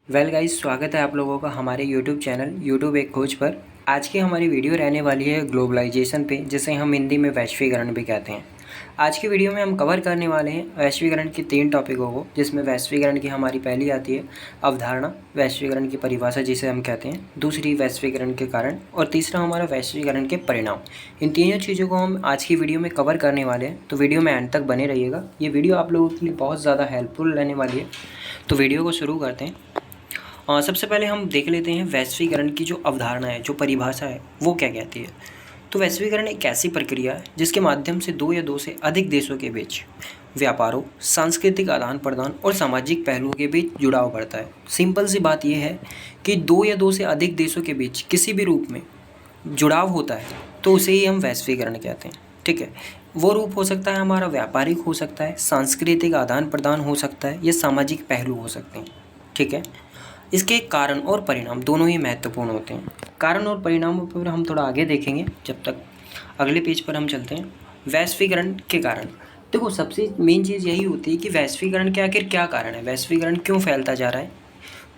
Well guys, स्वागत है आप लोगों का हमारे यूट्यूब चैनल यूट्यूब एक खोज पर। आज की हमारी वीडियो रहने वाली है ग्लोबलाइजेशन पे, जिसे हम हिंदी में वैश्वीकरण भी कहते हैं। आज की वीडियो में हम कवर करने वाले हैं वैश्वीकरण की 3 टॉपिकों को, जिसमें वैश्वीकरण की हमारी पहली आती है अवधारणा, वैश्वीकरण की परिभाषा जिसे हम कहते हैं, दूसरी वैश्वीकरण के कारण और तीसरा हमारा वैश्वीकरण के परिणाम। इन तीनों चीज़ों को हम आज की वीडियो में कवर करने वाले हैं, तो वीडियो में एंड तक बने रहिएगा। ये वीडियो आप लोगों के लिए बहुत ज़्यादा हेल्पफुल रहने वाली है। तो वीडियो को शुरू करते हैं। सबसे पहले हम देख लेते हैं वैश्वीकरण की जो अवधारणा है, जो परिभाषा है, वो क्या कहती है। तो वैश्वीकरण एक ऐसी प्रक्रिया है जिसके माध्यम से दो या दो से अधिक देशों के बीच व्यापारों, सांस्कृतिक आदान प्रदान और सामाजिक पहलुओं के बीच जुड़ाव बढ़ता है। सिंपल सी बात यह है कि दो या दो से अधिक देशों के बीच किसी भी रूप में जुड़ाव होता है तो उसे ही हम वैश्वीकरण कहते हैं। ठीक है, वो रूप हो सकता है हमारा व्यापारिक, हो सकता है सांस्कृतिक आदान प्रदान, हो सकता है या सामाजिक पहलू हो सकते हैं। ठीक है, इसके कारण और परिणाम दोनों ही महत्वपूर्ण होते हैं। कारण और परिणामों पर हम थोड़ा आगे देखेंगे, जब तक अगले पेज पर हम चलते हैं। वैश्वीकरण के कारण देखो, सबसे मेन चीज़ यही होती है कि वैश्वीकरण के आखिर क्या कारण है, वैश्वीकरण क्यों फैलता जा रहा है।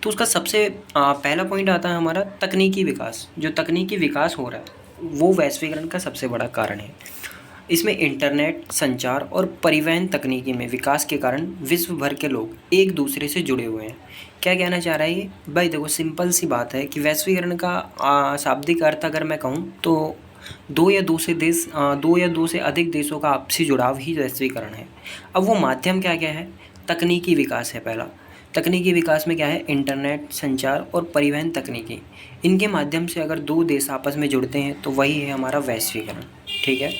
तो उसका सबसे पहला पॉइंट आता है हमारा तकनीकी विकास। जो तकनीकी विकास हो रहा है वो वैश्वीकरण का सबसे बड़ा कारण है। इसमें इंटरनेट, संचार और परिवहन तकनीकी में विकास के कारण विश्व भर के लोग एक दूसरे से जुड़े हुए हैं। क्या कहना चाह रहा है ये भाई? देखो, सिंपल सी बात है कि वैश्वीकरण का शाब्दिक अर्थ अगर मैं कहूँ तो दो या दो से अधिक देशों का आपसी जुड़ाव ही वैश्वीकरण है। अब वो माध्यम क्या क्या है? तकनीकी विकास है पहला। तकनीकी विकास में क्या है? इंटरनेट, संचार और परिवहन तकनीकी, इनके माध्यम से अगर दो देश आपस में जुड़ते हैं तो वही है हमारा वैश्वीकरण। ठीक है,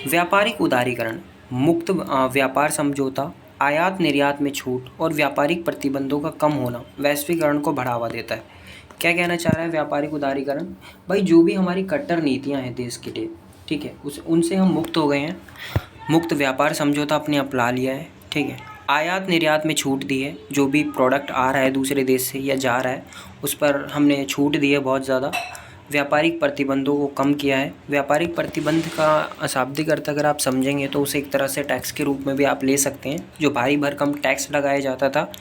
व्यापारिक उदारीकरण, मुक्त व्यापार समझौता, आयात निर्यात में छूट और व्यापारिक प्रतिबंधों का कम होना वैश्वीकरण को बढ़ावा देता है। क्या कहना चाह रहा है व्यापारिक उदारीकरण? भाई, जो भी हमारी कट्टर नीतियां हैं देश के लिए, ठीक है, उनसे हम मुक्त हो गए हैं। मुक्त व्यापार समझौता अपने अपना लिया है। ठीक है, आयात निर्यात में छूट दी है। जो भी प्रोडक्ट आ रहा है दूसरे देश से या जा रहा है उस पर हमने छूट दी है बहुत ज़्यादा। व्यापारिक प्रतिबंधों को कम किया है। व्यापारिक प्रतिबंध का अशाब्दिक अर्थ अगर आप समझेंगे तो उसे एक तरह से टैक्स के रूप में भी आप ले सकते हैं। जो भारी भरकम टैक्स लगाया जाता था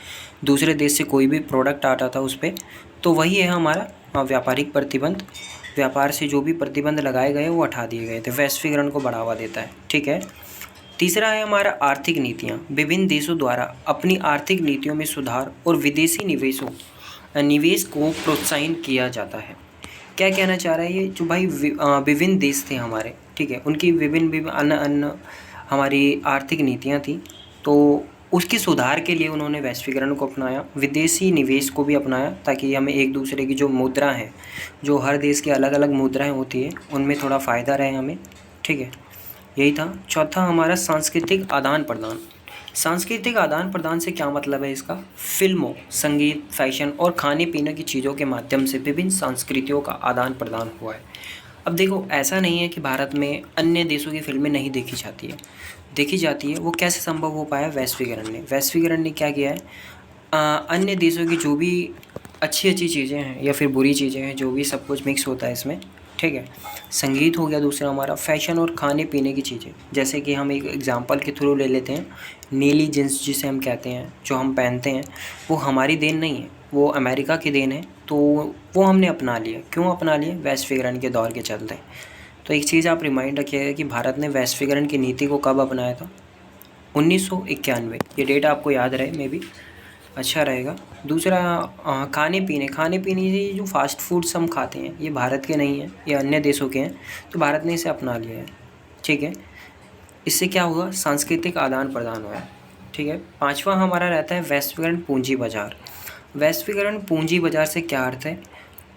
दूसरे देश से कोई भी प्रोडक्ट आता था उस पर, तो वही है हमारा व्यापारिक प्रतिबंध। व्यापार से जो भी प्रतिबंध लगाए गए वो हटा दिए गए थे, वैश्वीकरण को बढ़ावा देता है। ठीक है, तीसरा है हमारा आर्थिक नीतियाँ। विभिन्न देशों द्वारा अपनी आर्थिक नीतियों में सुधार और विदेशी निवेश को प्रोत्साहित किया जाता है। क्या कहना चाह रहा है ये? जो भाई विभिन्न देश थे हमारे, ठीक है, उनकी विभिन्न अन्य अन्य हमारी आर्थिक नीतियाँ थी, तो उसके सुधार के लिए उन्होंने वैश्वीकरण को अपनाया, विदेशी निवेश को भी अपनाया, ताकि हमें एक दूसरे की जो मुद्रा है, जो हर देश की अलग अलग मुद्राएं होती है, उनमें थोड़ा फ़ायदा रहे हमें। ठीक है, यही था। चौथा हमारा सांस्कृतिक आदान प्रदान। सांस्कृतिक आदान प्रदान से क्या मतलब है इसका? फिल्मों, संगीत, फैशन और खाने पीने की चीज़ों के माध्यम से विभिन्न संस्कृतियों का आदान प्रदान हुआ है। अब देखो, ऐसा नहीं है कि भारत में अन्य देशों की फिल्में नहीं देखी जाती है, देखी जाती है। वो कैसे संभव हो पाया? वैश्वीकरण ने क्या किया है, अन्य देशों की जो भी अच्छी अच्छी चीज़ें हैं या फिर बुरी चीज़ें हैं, जो भी सब कुछ मिक्स होता है इसमें। ठीक है, संगीत हो गया, दूसरा हमारा फैशन और खाने पीने की चीज़ें। जैसे कि हम एक एग्जांपल के थ्रू ले लेते हैं, नीली जींस जिसे हम कहते हैं, जो हम पहनते हैं, वो हमारी देन नहीं है, वो अमेरिका की देन है। तो वो हमने अपना लिया। क्यों अपना लिया? वैश्वीकरण के दौर के चलते। तो एक चीज़ आप रिमाइंड रखिएगा कि भारत ने वैश्वीकरण की नीति को कब अपनाया था? 1991। ये डेट आपको याद रहे, मे बी अच्छा रहेगा। दूसरा खाने पीने से जो फास्ट फूड्स हम खाते हैं, ये भारत के नहीं हैं, ये अन्य देशों के हैं, तो भारत ने इसे अपना लिया है। ठीक है, इससे क्या हुआ? सांस्कृतिक आदान प्रदान हुआ है। ठीक है, पांचवा हमारा रहता है वैश्वीकरण पूंजी बाजार। वैश्वीकरण पूंजी बाजार से क्या अर्थ है?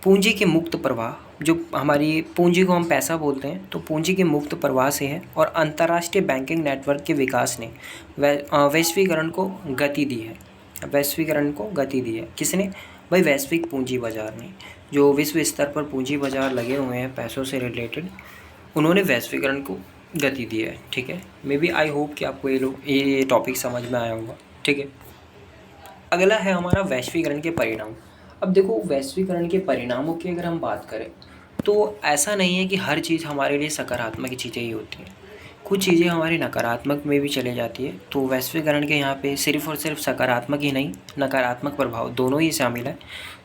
पूंजी के मुक्त प्रवाह, जो हमारी पूंजी को हम पैसा बोलते हैं, तो पूंजी के मुक्त प्रवाह से है। और अंतर्राष्ट्रीय बैंकिंग नेटवर्क के विकास ने वैश्वीकरण को गति दी है। वैश्वीकरण को गति दी है किसने? भाई, वैश्विक पूंजी बाजार ने। जो विश्व स्तर पर पूंजी बाजार लगे हुए हैं पैसों से रिलेटेड, उन्होंने वैश्वीकरण को गति दी है। ठीक है, मे बी आई होप कि आपको ये टॉपिक समझ में आया होगा। ठीक है, अगला है हमारा वैश्वीकरण के परिणाम। अब देखो, वैश्वीकरण के परिणामों की अगर हम बात करें तो ऐसा नहीं है कि हर चीज़ हमारे लिए सकारात्मक चीज़ें ही होती हैं। कुछ चीज़ें हमारी नकारात्मक में भी चले जाती है। तो वैश्वीकरण के यहाँ पे सिर्फ़ और सिर्फ सकारात्मक ही नहीं, नकारात्मक प्रभाव दोनों ही शामिल है।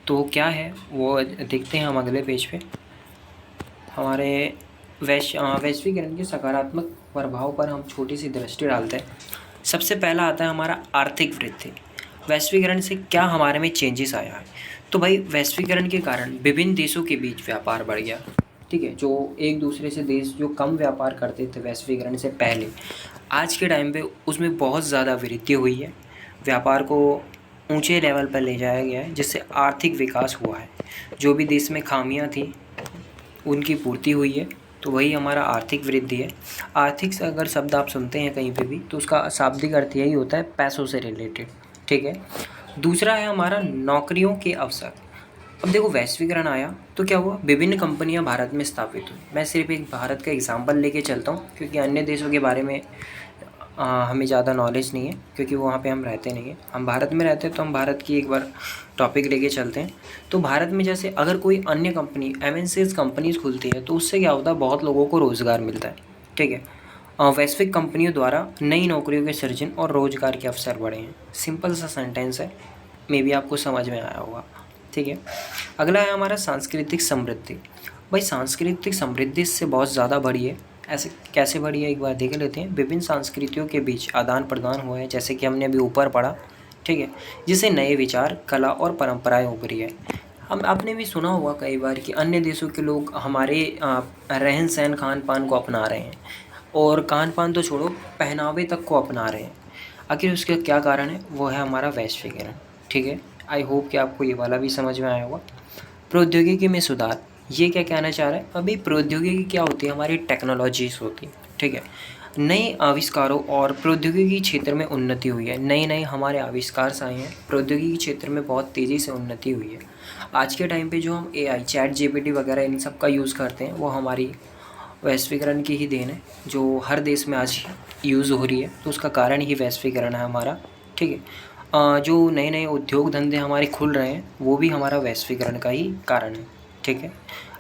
तो क्या है वो देखते हैं हम अगले पेज पे। हमारे वैश्वीकरण के सकारात्मक प्रभाव पर हम छोटी सी दृष्टि डालते हैं। सबसे पहला आता है हमारा आर्थिक वृद्धि। वैश्वीकरण से क्या हमारे में चेंजेस आया है? तो भाई वैश्वीकरण के कारण विभिन्न देशों के बीच व्यापार बढ़ गया। ठीक है, जो एक दूसरे से देश जो कम व्यापार करते थे वैश्वीकरण से पहले, आज के टाइम पे उसमें बहुत ज़्यादा वृद्धि हुई है। व्यापार को ऊंचे लेवल पर ले जाया गया है, जिससे आर्थिक विकास हुआ है। जो भी देश में खामियां थी उनकी पूर्ति हुई है। तो वही हमारा आर्थिक वृद्धि है। आर्थिक से अगर शब्द आप सुनते हैं कहीं पे भी तो उसका शाब्दिक अर्थ यही होता है, पैसों से रिलेटेड। ठीक है। दूसरा है हमारा नौकरियों के अवसर। अब देखो वैश्वीकरण आया तो क्या हुआ, विभिन्न कंपनियां भारत में स्थापित हुई। मैं सिर्फ एक भारत का एग्जांपल लेके चलता हूँ, क्योंकि अन्य देशों के बारे में हमें ज़्यादा नॉलेज नहीं है, क्योंकि वहाँ पे हम रहते नहीं हैं। हम भारत में रहते हैं तो हम भारत की एक बार टॉपिक लेके चलते हैं। तो भारत में जैसे अगर कोई अन्य कंपनी एमएनसीज कंपनीज खुलती है तो उससे क्या होता है, बहुत लोगों को रोज़गार मिलता है। ठीक है। वैश्विक कंपनियों द्वारा नई नौकरियों के सृजन और रोजगार के अवसर बढ़े हैं। सिंपल सा सेंटेंस है, मे बी आपको समझ में आया होगा। ठीक है। अगला है हमारा सांस्कृतिक समृद्धि। भाई सांस्कृतिक समृद्धि इससे बहुत ज़्यादा बढ़ी है। ऐसे कैसे बढ़ी है एक बार देख लेते हैं। विभिन्न संस्कृतियों के बीच आदान प्रदान हुआ है, जैसे कि हमने अभी ऊपर पढ़ा। ठीक है। जिससे नए विचार, कला और परंपराएं उभरी है। हम आपने भी सुना होगा कई बार कि अन्य देशों के लोग हमारे रहन सहन खान पान को अपना रहे हैं, और खान पान तो छोड़ो, पहनावे तक को अपना रहे हैं। आखिर उसका क्या कारण है? वो है हमारा वैश्वीकरण। ठीक है। आई होप कि आपको ये वाला भी समझ में आया होगा। प्रौद्योगिकी में सुधार, ये क्या कहना चाह रहा है? अभी प्रौद्योगिकी क्या होती है? हमारी टेक्नोलॉजीज होती है। ठीक है। नए आविष्कारों और प्रौद्योगिकी क्षेत्र में उन्नति हुई है। नए नए हमारे आविष्कार आए हैं, प्रौद्योगिकी क्षेत्र में बहुत तेज़ी से उन्नति हुई है। आज के टाइम पे जो हम AI, चैट GPT वगैरह इन सब का यूज़ करते हैं, वो हमारी वैश्वीकरण की ही देन है, जो हर देश में आज यूज़ हो रही है। तो उसका कारण ही वैश्वीकरण है हमारा। ठीक है। जो नए नए उद्योग धंधे हमारे खुल रहे हैं वो भी हमारा वैश्वीकरण का ही कारण है। ठीक है।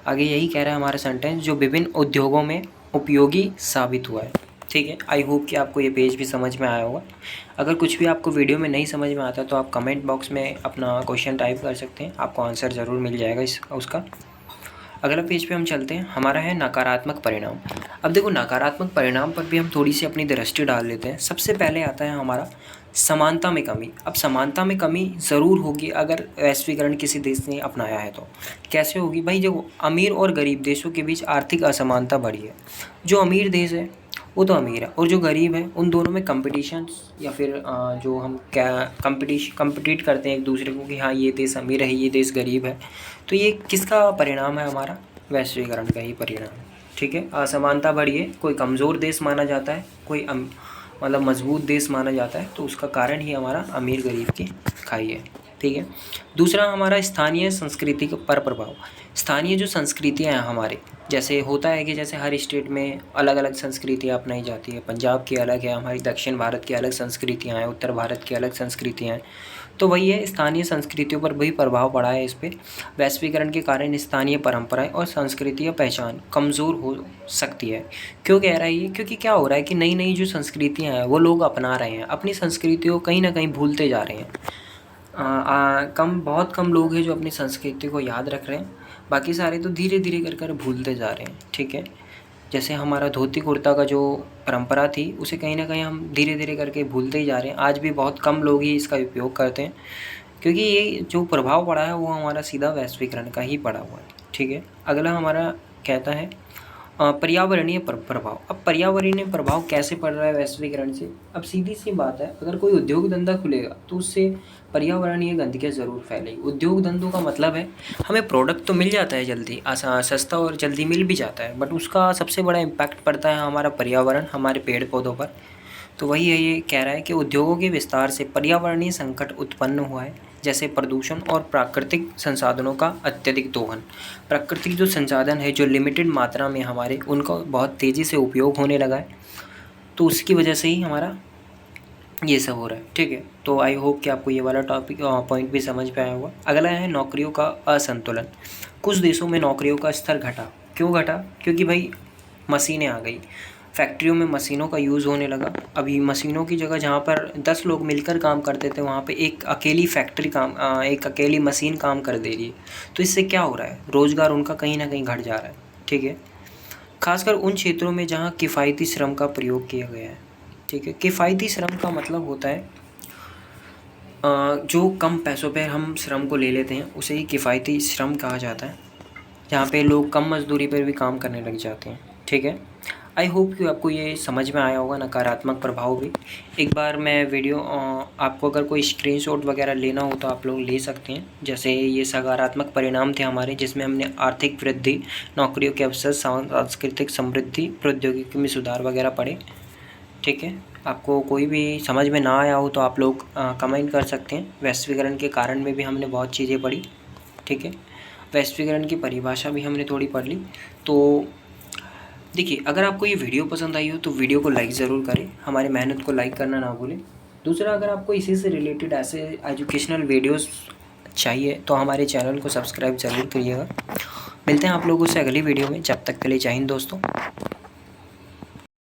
आगे यही कह रहा है हमारा सेंटेंस, जो विभिन्न उद्योगों में उपयोगी साबित हुआ है। ठीक है। आई होप कि आपको ये पेज भी समझ में आया होगा। अगर कुछ भी आपको वीडियो में नहीं समझ में आता तो आप कमेंट बॉक्स में अपना क्वेश्चन टाइप कर सकते हैं, आपको आंसर ज़रूर मिल जाएगा उसका। अगला पेज पे हम चलते हैं, हमारा है नकारात्मक परिणाम। अब देखो नकारात्मक परिणाम पर भी हम थोड़ी सी अपनी दृष्टि डाल लेते हैं। सबसे पहले आता है हमारा समानता में कमी। अब समानता में कमी ज़रूर होगी अगर वैश्वीकरण किसी देश ने अपनाया है तो। कैसे होगी भाई? जो अमीर और गरीब देशों के बीच आर्थिक असमानता बढ़ी है। जो अमीर देश है वो तो अमीर है, और जो गरीब है उन दोनों में कंपटीशन, या फिर जो हम क्या कंपटीट करते हैं एक दूसरे को कि हाँ ये देश अमीर है, ये देश गरीब है। तो ये किसका परिणाम है? हमारा वैश्वीकरण का ही परिणाम है। ठीक है। असमानता बढ़ी है, कोई कमज़ोर देश माना जाता है, कोई मतलब मजबूत देश माना जाता है। तो उसका कारण ही हमारा अमीर गरीब की खाई है। ठीक है। दूसरा हमारा स्थानीय संस्कृति पर प्रभाव। स्थानीय जो संस्कृतियाँ हैं हमारे, जैसे होता है कि जैसे हर स्टेट में अलग अलग संस्कृतियाँ अपनाई जाती है। पंजाब की अलग है, हमारी दक्षिण भारत की अलग संस्कृतियाँ हैं, उत्तर भारत की अलग संस्कृतियाँ हैं। तो वही है, स्थानीय संस्कृतियों पर भी प्रभाव पड़ा है इस पर। वैश्वीकरण के कारण स्थानीय परंपराएं और सांस्कृतिक पहचान कमज़ोर हो सकती है। क्यों कह रहा है ये? क्योंकि क्या हो रहा है कि नई नई जो संस्कृतियाँ हैं वो लोग अपना रहे हैं, अपनी संस्कृतियों को कहीं ना कहीं भूलते जा रहे हैं। बहुत कम लोग हैं जो अपनी संस्कृति को याद रख रहे हैं, बाकी सारे तो धीरे धीरे कर कर भूलते जा रहे हैं। ठीक है। जैसे हमारा धोती कुर्ता का जो परंपरा थी उसे कहीं ना कहीं हम धीरे धीरे करके भूलते ही जा रहे हैं। आज भी बहुत कम लोग ही इसका उपयोग करते हैं, क्योंकि ये जो प्रभाव पड़ा है वो हमारा सीधा वैश्वीकरण का ही पड़ा हुआ है। ठीक है। अगला हमारा कहता है पर्यावरणीय प्रभाव। अब पर्यावरणीय प्रभाव कैसे पड़ रहा है वैश्वीकरण से? अब सीधी सी बात है, अगर कोई उद्योग धंधा खुलेगा तो उससे पर्यावरणीय गंदगी ज़रूर फैलेगी। उद्योग धंधों का मतलब है हमें प्रोडक्ट तो मिल जाता है जल्दी, सस्ता और जल्दी मिल भी जाता है, बट उसका सबसे बड़ा इम्पैक्ट पड़ता है हमारा पर्यावरण, हमारे पेड़ पौधों पर। तो वही है, ये कह रहा है कि उद्योगों के विस्तार से पर्यावरणीय संकट उत्पन्न हुआ है, जैसे प्रदूषण और प्राकृतिक संसाधनों का अत्यधिक दोहन। प्राकृतिक जो संसाधन है जो लिमिटेड मात्रा में हमारे, उनका बहुत तेज़ी से उपयोग होने लगा है, तो उसकी वजह से ही हमारा ये सब हो रहा है। ठीक है। तो आई होप कि आपको ये वाला टॉपिक पॉइंट भी समझ में आया होगा। अगला है नौकरियों का असंतुलन। कुछ देशों में नौकरियों का स्तर घटा। क्यों घटा? क्योंकि भाई मशीनें आ गई। फैक्ट्रियों में मशीनों का यूज़ होने लगा। अभी मशीनों की जगह जहाँ पर 10 लोग मिलकर काम करते थे, वहाँ पे एक अकेली एक अकेली मशीन काम कर दे रही है। तो इससे क्या हो रहा है, रोज़गार उनका कहीं ना कहीं घट जा रहा है। ठीक है, खासकर उन क्षेत्रों में जहाँ किफ़ायती श्रम का प्रयोग किया गया है। ठीक है, किफ़ायती श्रम का मतलब होता है जो कम पैसों पे हम श्रम को ले लेते हैं, उसे ही किफ़ायती श्रम कहा जाता है, जहाँ पे लोग कम मजदूरी पर भी काम करने लग जाते हैं। ठीक है, आई होप कि आपको ये समझ में आया होगा, नकारात्मक प्रभाव भी। एक बार मैं वीडियो आपको अगर कोई स्क्रीनशॉट वगैरह लेना हो तो आप लोग ले सकते हैं। जैसे ये सकारात्मक परिणाम थे हमारे, जिसमें हमने आर्थिक वृद्धि, नौकरियों के अवसर, सांस्कृतिक समृद्धि, प्रौद्योगिकी में सुधार वगैरह पढ़े। ठीक है, आपको कोई भी समझ में ना आया हो तो आप लोग कमेंट कर सकते हैं। वैश्वीकरण के कारण में भी हमने बहुत चीज़ें पढ़ी। ठीक है, वैश्वीकरण की परिभाषा भी हमने थोड़ी पढ़ ली। तो देखिए, अगर आपको ये वीडियो पसंद आई हो तो वीडियो को लाइक ज़रूर करें, हमारी मेहनत को लाइक करना ना भूलें। दूसरा, अगर आपको इसी से रिलेटेड ऐसे एजुकेशनल वीडियोस चाहिए तो हमारे चैनल को सब्सक्राइब ज़रूर करिएगा। मिलते हैं आप लोगों से अगली वीडियो में, जब तक के लिए जय हिंद दोस्तों।